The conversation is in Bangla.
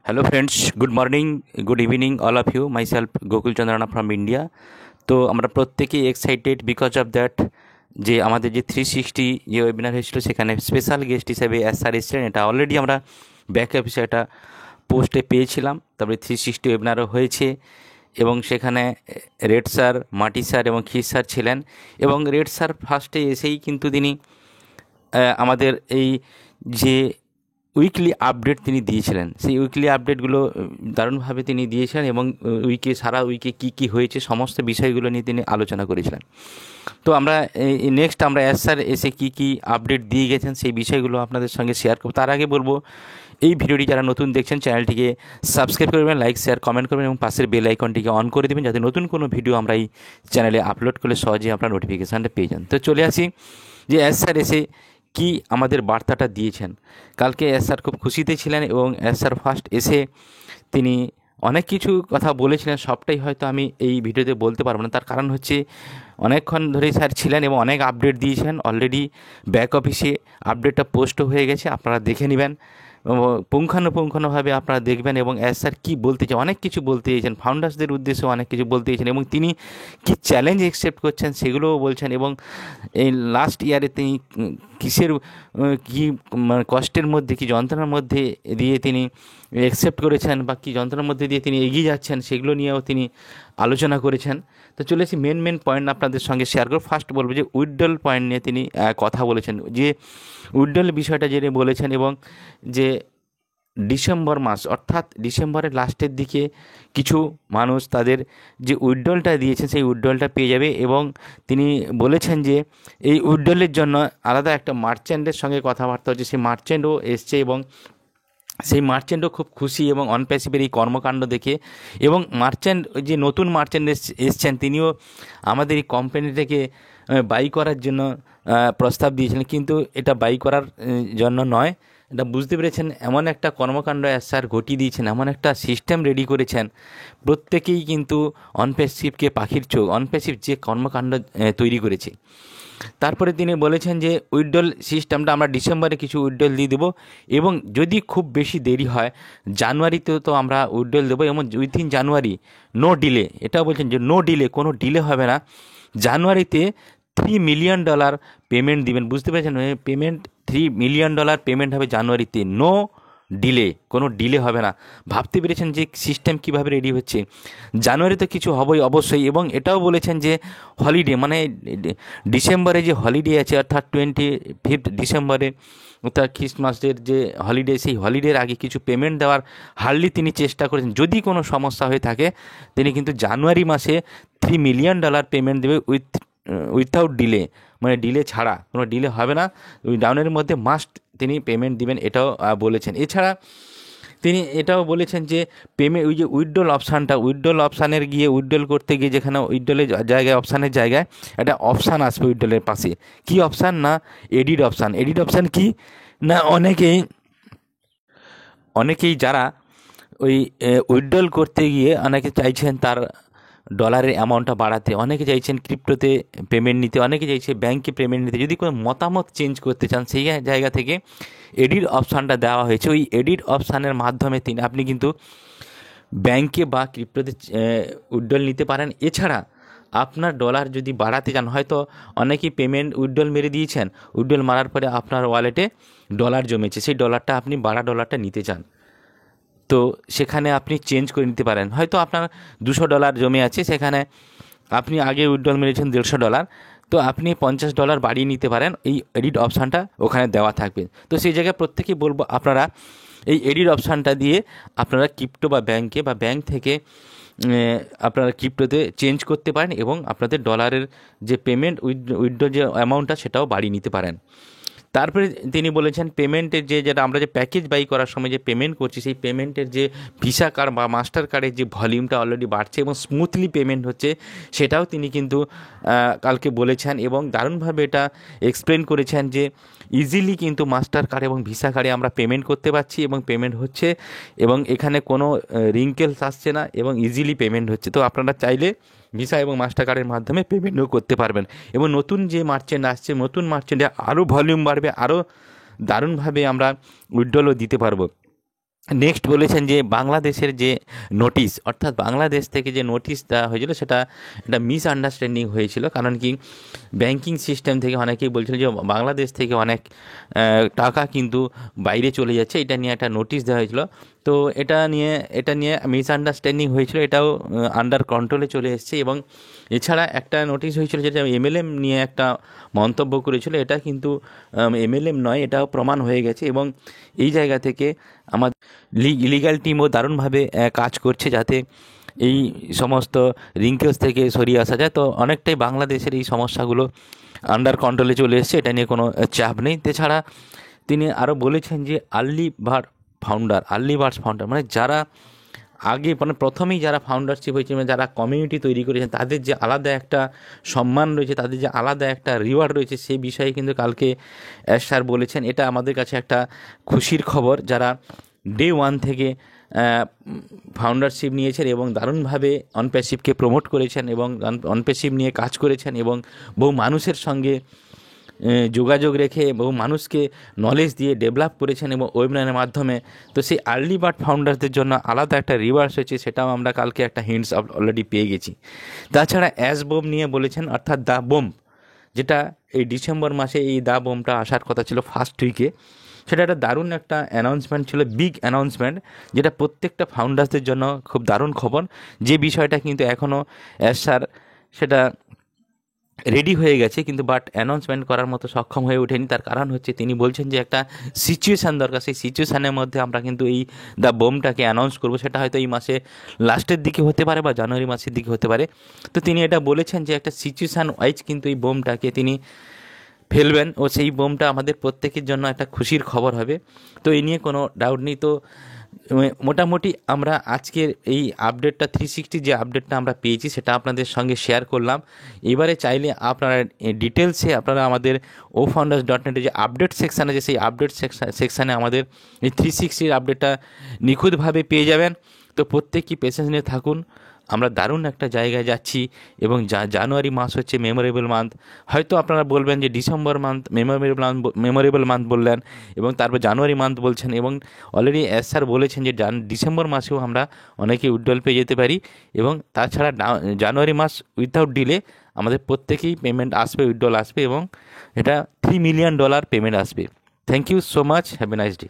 Hello friends, good morning, good evening all of you. Myself Gokul Chandrana from India. তো আমরা প্রত্যেকেই এক্সাইটেড বিকজ অফ দ্যাট যে আমাদের যে 360 যে ওয়েবিনার হয়েছিল সেখানে স্পেশাল গেস্ট হিসেবে স্যার এসেছিলেন। এটা অলরেডি আমরা ব্যাক অফিসে একটা পোস্টে পেয়েছিলাম। তারপরে 360 ওয়েবিনারও হয়েছে এবং সেখানে রেড স্যার, মাটি স্যার এবং খিস স্যার ছিলেন। এবং রেড স্যার ফার্স্টে এসেই কিন্তু তিনি আমাদের এই যে উইকলি আপডেট তিনি দিয়েছিলেন, সেই উইকলি আপডেটগুলো দারুণভাবে তিনি দিয়েছিলেন এবং সারা উইকে কী কী হয়েছে সমস্ত বিষয়গুলো নিয়ে তিনি আলোচনা করেছিলেন। তো আমরা নেক্সট আমরা স্যার এসে কী কী আপডেট দিয়ে গেছেন সেই বিষয়গুলো আপনাদের সঙ্গে শেয়ার করব। তার আগে বলবো এই ভিডিওটি যারা নতুন দেখছেন চ্যানেলটিকে সাবস্ক্রাইব করবেন, লাইক শেয়ার কমেন্ট করবেন এবং পাশের বেল আইকনটিকে অন করে দেবেন যাতে নতুন কোনো ভিডিও আমরা এই চ্যানেলে আপলোড করলে সহজেই আপনার নোটিফিকেশানটা পেয়ে যান। তো চলে আসি যে স্যার এসে কি আমাদের বার্তাটা দিয়েছেন। কালকে স্যার খুব খুশিতে ছিলেন এবং স্যার ফার্স্ট এসে তিনি অনেক কিছু কথা বলেছিলেন, সবটাই হয়তো আমি এই ভিডিওতে বলতে পারবো না। তার কারণ হচ্ছে অনেকক্ষণ ধরেই স্যার ছিলেন এবং অনেক আপডেট দিয়েছেন। অলরেডি ব্যাক অফিসে আপডেটটা পোস্ট হয়ে গেছে, আপনারা দেখে নেবেন পুঙ্খানুপুঙ্খানুভাবে আপনারা দেখবেন। এবং স্যার কী বলতে চান, অনেক কিছু বলতে চেয়েছেন, ফাউন্ডার্সদের উদ্দেশ্যে অনেক কিছু বলতে চেয়েছেন এবং তিনি কী চ্যালেঞ্জ অ্যাকসেপ্ট করছেন সেগুলোও বলছেন। এবং এই লাস্ট ইয়ারে তিনি কিসের কী কষ্টের মধ্যে, কী যন্ত্রণার মধ্যে দিয়ে তিনি অ্যাকসেপ্ট করেছেন বা কী যন্ত্রণার মধ্যে দিয়ে তিনি এগিয়ে যাচ্ছেন সেগুলো নিয়েও তিনি আলোচনা করেছেন। তো চলে এসে মেন পয়েন্ট আপনাদের সঙ্গে শেয়ার করব। ফার্স্ট বলবো যে উইথড্রল পয়েন্ট নিয়ে তিনি কথা বলেছেন, যে উইথড্রল বিষয়টা যিনি বলেছেন এবং যে ডিসেম্বর মাস অর্থাৎ ডিসেম্বরের লাস্টের দিকে কিছু মানুষ তাদের যে উইথড্রলটা দিয়েছেন সেই উইথড্রলটা পেয়ে যাবে। এবং তিনি বলেছেন যে এই উইথড্রলের জন্য আলাদা একটা মার্চেন্টের সঙ্গে কথাবার্তা হচ্ছে, সেই মার্চেন্টও এসছে এবং সেই মার্চেন্টও খুব খুশি এবং অনপ্যাসিভের এই কর্মকাণ্ড দেখে। এবং মার্চেন্ট যে নতুন মার্চেন্ট এসছেন তিনিও আমাদের এই কোম্পানি থেকে বাই করার জন্য প্রস্তাব দিয়েছিলেন, কিন্তু এটা বাই করার জন্য নয়। এটা বুঝতে পেরেছেন এমন একটা কর্মকাণ্ড স্যার ঘটিয়ে দিয়েছেন, এমন একটা সিস্টেম রেডি করেছেন, প্রত্যেকেই কিন্তু অনপ্যাসিভকে পাখির চোখ, অনপ্যাসিভ যে কর্মকাণ্ড তৈরি করেছে। তারপরে তিনি বলেছেন যে উইথড্রল সিস্টেমটা আমরা ডিসেম্বরে কিছু উইথড্রল দিয়ে দেবো এবং যদি খুব বেশি দেরি হয় জানুয়ারিতেও তো আমরা উইথড্রল দেবো এবং উইথিন জানুয়ারি নো ডিলে। এটাও বলছেন যে নো ডিলে, কোনো ডিলে হবে না, জানুয়ারিতে $3 মিলিয়ন পেমেন্ট দিবেন। বুঝতে পেরেছেন, পেমেন্ট $3 মিলিয়ন পেমেন্ট হবে জানুয়ারিতে, নো ডিলে, কোনো ডিলে হবে না। ভাবতে পেরেছেন যে সিস্টেম কীভাবে রেডি হচ্ছে। জানুয়ারিতে কিছু হবেই অবশ্যই। এবং এটাও বলেছেন যে হলিডে মানে ডিসেম্বরে যে হলিডে আছে অর্থাৎ 25 ডিসেম্বরে অর্থাৎ খ্রিস্টমাসের যে হলিডে, সেই হলিডের আগে কিছু পেমেন্ট দেওয়ার হার্ডলি তিনি চেষ্টা করেছেন। যদি কোনো সমস্যা হয়ে থাকে তিনি কিন্তু জানুয়ারি মাসে $3 মিলিয়ন পেমেন্ট দেবে উইথাউট ডিলে, মানে ডিলে ছাড়া, কোনো ডিলে হবে না, ওই ডাউনের মধ্যে মাস্ট তিনি পেমেন্ট দিবেন, এটাও বলেছেন। এছাড়া তিনি এটাও বলেছেন যে ওই যে উইথড্রল অপশানটা, উইথড্রল অপশানের গিয়ে উইথড্রল করতে গিয়ে যেখানে উইথড্রলের জায়গায় অপশানের জায়গায় একটা অপশান আসবে উইথড্রলের পাশে, কী অপশান না এডিট অপশান। এডিট অপশান কি না, অনেকেই যারা ওই উইথড্রল করতে গিয়ে অনেকে চাইছেন তার ডলারের অ্যামাউন্টটা বাড়াতে, অনেকে চাইছেন ক্রিপ্টোতে পেমেন্ট নিতে, অনেকে চাইছে ব্যাঙ্কে পেমেন্ট নিতে। যদি কোনো মতামত চেঞ্জ করতে চান সেই জায়গা থেকে এডিট অপশানটা দেওয়া হয়েছে। ওই এডিট অপশানের মাধ্যমে আপনি কিন্তু ব্যাঙ্কে বা ক্রিপ্টোতে উইথড্রল নিতে পারেন। এছাড়া আপনার ডলার যদি বাড়াতে চান, হয়তো অনেকেই পেমেন্ট উইথড্রল মেরে দিয়েছেন, উইথড্রল মারার পরে আপনার ওয়ালেটে ডলার জমেছে, সেই ডলারটা আপনি বাড়া ডলারটা নিতে চান, তো সেখানে আপনি চেঞ্জ করে নিতে পারেন। হয়তো আপনার $200 জমে আছে, সেখানে আপনি আগে উইথড্রল মেরেছেন $150, তো আপনি $50 বাড়িয়ে নিতে পারেন। এই এডিট অপশানটা ওখানে দেওয়া থাকবে। তো সেই জায়গায় প্রত্যেকেই বলবো আপনারা এই এডিট অপশানটা দিয়ে আপনারা ক্রিপ্টো বা ব্যাঙ্কে বা ব্যাঙ্ক থেকে আপনারা ক্রিপ্টোতে চেঞ্জ করতে পারেন এবং আপনাদের ডলারের যে পেমেন্ট উইথড্র যে অ্যামাউন্টটা সেটাও বাড়িয়ে নিতে পারেন। তারপরে তিনি বলেছেন পেমেন্টের যেটা আমরা যে প্যাকেজ বাই করার সময় যে পেমেন্ট করছি, সেই পেমেন্টের যে ভিসা কার্ড বা মাস্টার কার্ডের যে ভলিউমটা অলরেডি বাড়ছে এবং স্মুথলি পেমেন্ট হচ্ছে, সেটাও তিনি কিন্তু কালকে বলেছেন এবং দারুণভাবে এটা এক্সপ্লেন করেছেন যে ইজিলি কিন্তু মাস্টার কার্ড এবং ভিসা কার্ডে আমরা পেমেন্ট করতে পারছি এবং পেমেন্ট হচ্ছে এবং এখানে কোনো রিঙ্কেলস আসছে না এবং ইজিলি পেমেন্ট হচ্ছে। তো আপনারা চাইলে ভিসা এবং মাস্টার কার্ডের মাধ্যমে পেমেন্টও করতে পারবেন এবং নতুন যে মার্চেন্ট আসছে, নতুন মার্চেন্টে আরও ভলিউম বাড়বে, আরও দারুণভাবে আমরা উইথড্রলও দিতে পারবো। নেক্সট বলেছেন যে বাংলাদেশের যে নোটিশ, অর্থাৎ বাংলাদেশ থেকে যে নোটিশ দেওয়া হয়েছিল সেটা একটা মিসআন্ডারস্ট্যান্ডিং হয়েছিল। কারণ কি, ব্যাংকিং সিস্টেম থেকে অনেকেই বলছিল যে বাংলাদেশ থেকে অনেক টাকা কিন্তু বাইরে চলে যাচ্ছে, এটা নিয়ে একটা নোটিশ দেওয়া হয়েছিল। তো এটা নিয়ে মিসআন্ডারস্ট্যান্ডিং হয়েছিল, এটাও আন্ডার কন্ট্রোলে চলে এসেছে। এবং এছাড়া একটা নোটিশ হয়েছিল যেটা এমএলএম নিয়ে একটা মন্তব্য করেছিল, এটা কিন্তু এমএলএম নয়, এটাও প্রমাণ হয়ে গেছে। এবং এই জায়গা থেকে আমাদের লিগ্যাল টিমও দারুণভাবে কাজ করছে যাতে এই সমস্ত রিঙ্কেলস থেকে সরিয়ে আসা যায়। তো অনেকটাই বাংলাদেশের এই সমস্যাগুলো আন্ডার কন্ট্রোলে চলে এসছে, এটা নিয়ে কোনো চাপ নেই। এছাড়া তিনি আরও বলেছেন যে আর্লি বার্ডস ফাউন্ডার মানে যারা আগে মানে প্রথমেই যারা ফাউন্ডারশিপ হয়েছে, মানে যারা কমিউনিটি তৈরি করেছেন, তাদের যে আলাদা একটা সম্মান রয়েছে, তাদের যে আলাদা একটা রিওয়ার্ড রয়েছে, সেই বিষয়ে কিন্তু কালকে স্যার বলেছেন। এটা আমাদের কাছে একটা খুশির খবর, যারা ডে ওয়ান থেকে ফাউন্ডারশিপ নিয়েছেন এবং দারুণভাবে অনপ্যাসিভকে প্রমোট করেছেন এবং অনপ্যাসিভ নিয়ে কাজ করেছেন এবং বহু মানুষের সঙ্গে যোগাযোগ রেখে বহু মানুষকে নলেজ দিয়ে ডেভেলপ করেছেন এবং ওয়েবিনারের মাধ্যমে। তো সেই আর্লি বার্ড ফাউন্ডারদের জন্য আলাদা একটা রিওয়ার্ডস হয়েছে, সেটাও আমরা কালকে একটা হিন্টস অলরেডি পেয়ে গেছি। তাছাড়া অ্যাশ বোম নিয়ে বলেছেন, অর্থাৎ দ্য বোম, যেটা এই ডিসেম্বর মাসে এই দ্য বোমটা আসার কথা ছিল ফার্স্ট উইকে, সেটা একটা দারুণ একটা অ্যানাউন্সমেন্ট ছিল, বিগ অ্যানাউন্সমেন্ট, যেটা প্রত্যেকটা ফাউন্ডার্সদের জন্য খুব দারুণ খবর। যে বিষয়টা কিন্তু এখনও স্যার সেটা রেডি হয়ে গেছে, কিন্তু বাট অ্যানাউন্সমেন্ট করার মতো সক্ষম হয়ে ওঠেনি। তার কারণ হচ্ছে তিনি বলছেন যে একটা সিচুয়েশান দরকার, সেই সিচুয়েশানের মধ্যে আমরা কিন্তু এই দ্য বোমটাকে অ্যানাউন্স করবো, সেটা হয়তো এই মাসে লাস্টের দিকে হতে পারে বা জানুয়ারি মাসের দিকে হতে পারে। তো তিনি এটা বলেছেন যে একটা সিচুয়েশান ওয়াইজ কিন্তু এই বোমটাকে তিনি ফেলবেন ও সেই বোমটা আমাদের প্রত্যেকের জন্য একটা খুশির খবর হবে। তো এই নিয়ে কোনো ডাউট নেই। তো মোটামুটি আমরা আজকের এই আপডেটটা 360 যে আপডেটটা আমরা পেয়েছি সেটা আপনাদের সঙ্গে শেয়ার করলাম। এবারে চাইলে আপনারা ডিটেলসে আপনারা আমাদের ofounders.net যে আপডেট সেকশান আছে, সেই আপডেট সেকশানে আমাদের এই 360 আপডেটটা নিখুঁতভাবে পেয়ে যাবেন। তো প্রত্যেকই পেশেন্স নিয়ে থাকুন, আমরা দারুণ একটা জায়গায় যাচ্ছি। এবং জানুয়ারি মাস হচ্ছে মেমোরেবল মান্থ। হয়তো আপনারা বলবেন যে ডিসেম্বর মান্থ মেমোরেবল মান্থ বললেন এবং তারপর জানুয়ারি মান্থ বলছেন, এবং অলরেডি স্যার বলেছেন যে ডিসেম্বর মাসেও আমরা অনেকে উইথড্রল পেয়ে যেতে পারি। এবং তাছাড়া জানুয়ারি মাস উইথাউট ডিলে আমাদের প্রত্যেকেই পেমেন্ট আসবে, উইথড্রল আসবে এবং এটা $3 মিলিয়ন পেমেন্ট আসবে। Thank you so much, have a nice day.